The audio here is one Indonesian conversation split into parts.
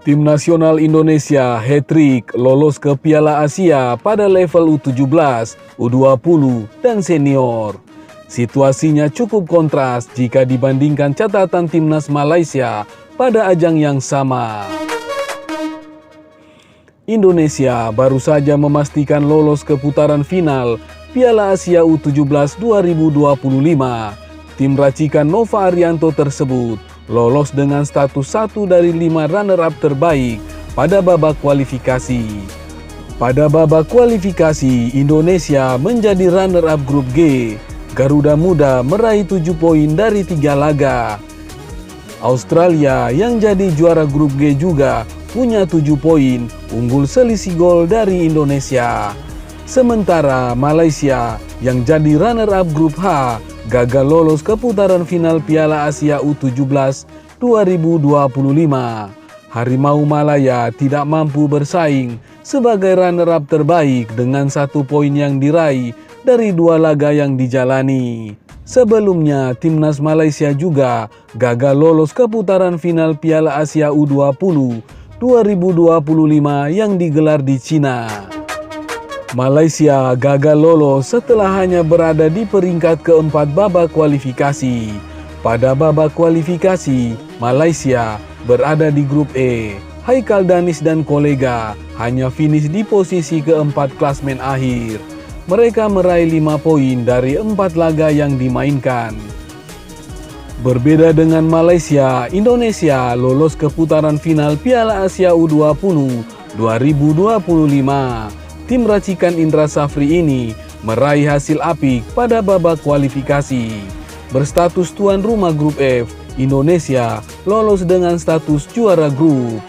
Tim nasional Indonesia hat-trick lolos ke Piala Asia pada level U17, U20, dan senior. Situasinya cukup kontras jika dibandingkan catatan timnas Malaysia pada ajang yang sama. Indonesia baru saja memastikan lolos ke putaran final Piala Asia U17 2025. Tim racikan Nova Arianto tersebut lolos dengan status 1 dari 5 runner-up terbaik pada babak kualifikasi. Pada babak kualifikasi, Indonesia menjadi runner-up grup G. Garuda Muda meraih 7 poin dari 3 laga. Australia yang jadi juara grup G juga punya 7 poin, unggul selisih gol dari Indonesia. Sementara Malaysia yang jadi runner-up grup H gagal lolos ke putaran final Piala Asia U17 2025. Harimau Malaya tidak mampu bersaing sebagai runner-up terbaik dengan 1 poin yang diraih dari 2 laga yang dijalani. Sebelumnya, timnas Malaysia juga gagal lolos ke putaran final Piala Asia U20 2025 yang digelar di Cina. Malaysia gagal lolos setelah hanya berada di peringkat keempat babak kualifikasi. Pada babak kualifikasi, Malaysia berada di grup E. Haikal Danis dan kolega hanya finish di posisi keempat klasmen akhir. Mereka meraih 5 poin dari 4 laga yang dimainkan. Berbeda dengan Malaysia, Indonesia lolos ke putaran final Piala Asia U20 2025. Tim racikan Indra Safri ini meraih hasil apik pada babak kualifikasi. Berstatus tuan rumah grup F, Indonesia lolos dengan status juara grup.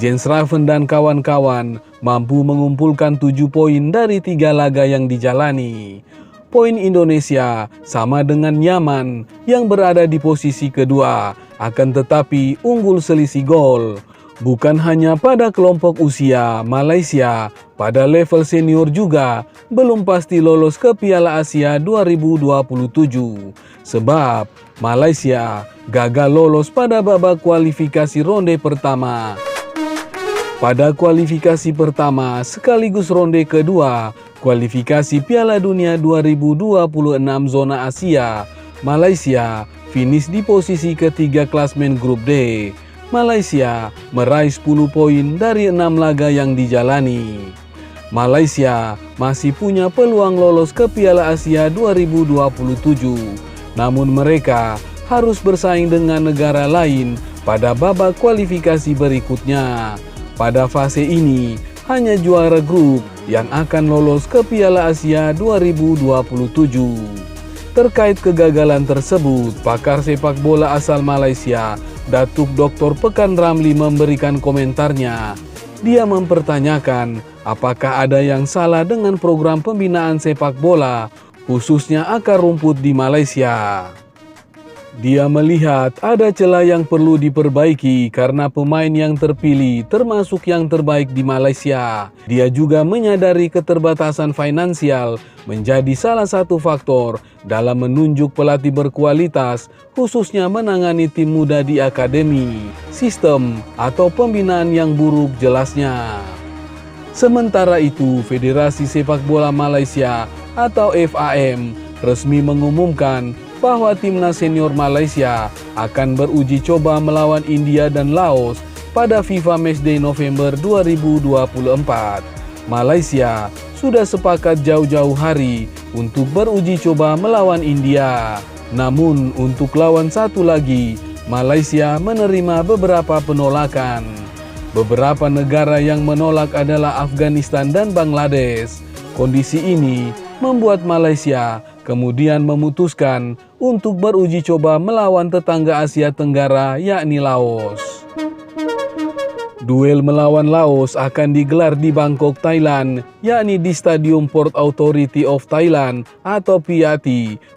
Jens Raven dan kawan-kawan mampu mengumpulkan 7 poin dari 3 laga yang dijalani. Poin Indonesia sama dengan Yaman yang berada di posisi kedua, akan tetapi unggul selisih gol. Bukan hanya pada kelompok usia, Malaysia pada level senior juga belum pasti lolos ke Piala Asia 2027. Sebab Malaysia gagal lolos pada babak kualifikasi ronde pertama. Pada kualifikasi pertama sekaligus ronde kedua, kualifikasi Piala Dunia 2026 zona Asia, Malaysia finish di posisi ketiga klasmen grup D. Malaysia meraih 10 poin dari 6 laga yang dijalani. Malaysia masih punya peluang lolos ke Piala Asia 2027. Namun mereka harus bersaing dengan negara lain pada babak kualifikasi berikutnya. Pada fase ini, hanya juara grup yang akan lolos ke Piala Asia 2027. Terkait kegagalan tersebut, pakar sepak bola asal Malaysia, Datuk Dr. Pekan Ramli memberikan komentarnya. Dia mempertanyakan apakah ada yang salah dengan program pembinaan sepak bola, khususnya akar rumput di Malaysia. Dia melihat ada celah yang perlu diperbaiki karena pemain yang terpilih termasuk yang terbaik di Malaysia. Dia juga menyadari keterbatasan finansial menjadi salah satu faktor dalam menunjuk pelatih berkualitas, khususnya menangani tim muda di akademi, sistem atau pembinaan yang buruk jelasnya. Sementara itu, Federasi Sepak Bola Malaysia atau FAM resmi mengumumkan bahwa timnas senior Malaysia akan beruji coba melawan India dan Laos pada FIFA Matchday November 2024. Malaysia sudah sepakat jauh-jauh hari untuk beruji coba melawan India. Namun untuk lawan satu lagi, Malaysia menerima beberapa penolakan. Beberapa negara yang menolak adalah Afghanistan dan Bangladesh. Kondisi ini membuat Malaysia kemudian memutuskan untuk beruji coba melawan tetangga Asia Tenggara yakni Laos. Duel melawan Laos akan digelar di Bangkok, Thailand, yakni di Stadium Port Authority of Thailand atau PAT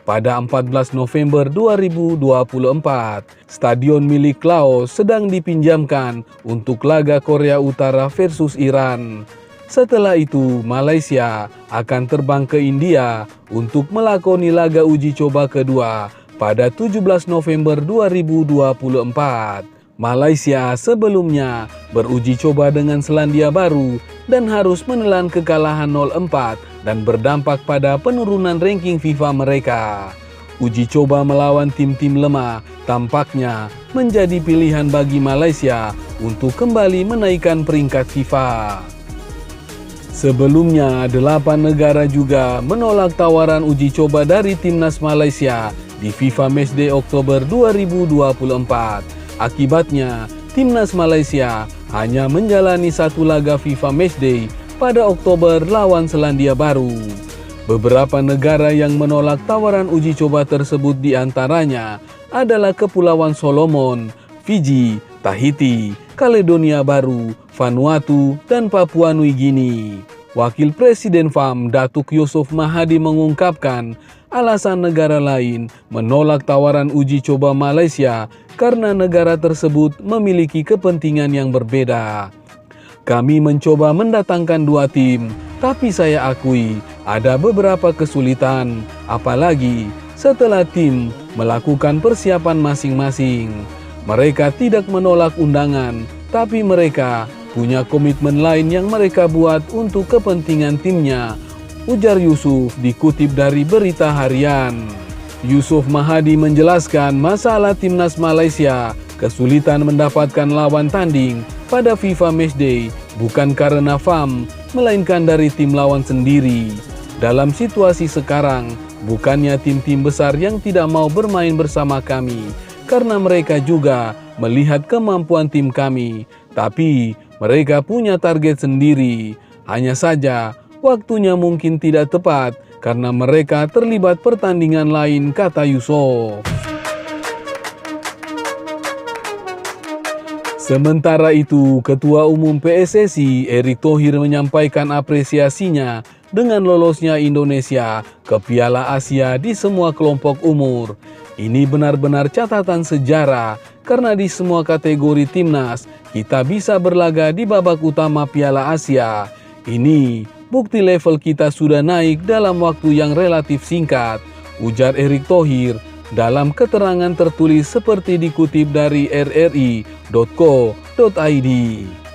pada 14 November 2024. Stadion milik Laos sedang dipinjamkan untuk laga Korea Utara versus Iran. Setelah itu, Malaysia akan terbang ke India untuk melakoni laga uji coba kedua pada 17 November 2024. Malaysia sebelumnya beruji coba dengan Selandia Baru dan harus menelan kekalahan 0-4 dan berdampak pada penurunan ranking FIFA mereka. Uji coba melawan tim-tim lemah tampaknya menjadi pilihan bagi Malaysia untuk kembali menaikkan peringkat FIFA. Sebelumnya, 8 negara juga menolak tawaran uji coba dari timnas Malaysia di FIFA Matchday Oktober 2024. Akibatnya, timnas Malaysia hanya menjalani 1 laga FIFA Matchday pada Oktober lawan Selandia Baru. Beberapa negara yang menolak tawaran uji coba tersebut diantaranya adalah Kepulauan Solomon, Fiji, Tahiti, Kaledonia Baru, Vanuatu, dan Papua Nui Gini. Wakil Presiden FAM Datuk Yusof Mahadi mengungkapkan alasan negara lain menolak tawaran uji coba Malaysia karena negara tersebut memiliki kepentingan yang berbeda. Kami mencoba mendatangkan 2 tim, tapi saya akui ada beberapa kesulitan, apalagi setelah tim melakukan persiapan masing-masing. Mereka tidak menolak undangan, tapi mereka punya komitmen lain yang mereka buat untuk kepentingan timnya, ujar Yusuf dikutip dari Berita Harian. Yusof Mahadi menjelaskan masalah timnas Malaysia kesulitan mendapatkan lawan tanding pada FIFA Matchday bukan karena FAM, melainkan dari tim lawan sendiri. Dalam situasi sekarang, bukannya tim-tim besar yang tidak mau bermain bersama kami, karena mereka juga melihat kemampuan tim kami, tapi mereka punya target sendiri. Hanya saja waktunya mungkin tidak tepat karena mereka terlibat pertandingan lain, kata Yusof. Sementara itu, Ketua Umum PSSI Erick Thohir menyampaikan apresiasinya dengan lolosnya Indonesia ke Piala Asia di semua kelompok umur. Ini benar-benar catatan sejarah karena di semua kategori timnas kita bisa berlaga di babak utama Piala Asia. Ini bukti level kita sudah naik dalam waktu yang relatif singkat, ujar Erick Thohir dalam keterangan tertulis seperti dikutip dari rri.co.id.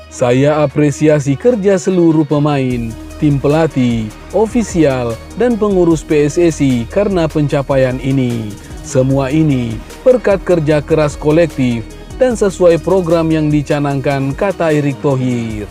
Saya apresiasi kerja seluruh pemain, tim pelatih, ofisial, dan pengurus PSSI karena pencapaian ini. Semua ini berkat kerja keras kolektif dan sesuai program yang dicanangkan, kata Erick Thohir.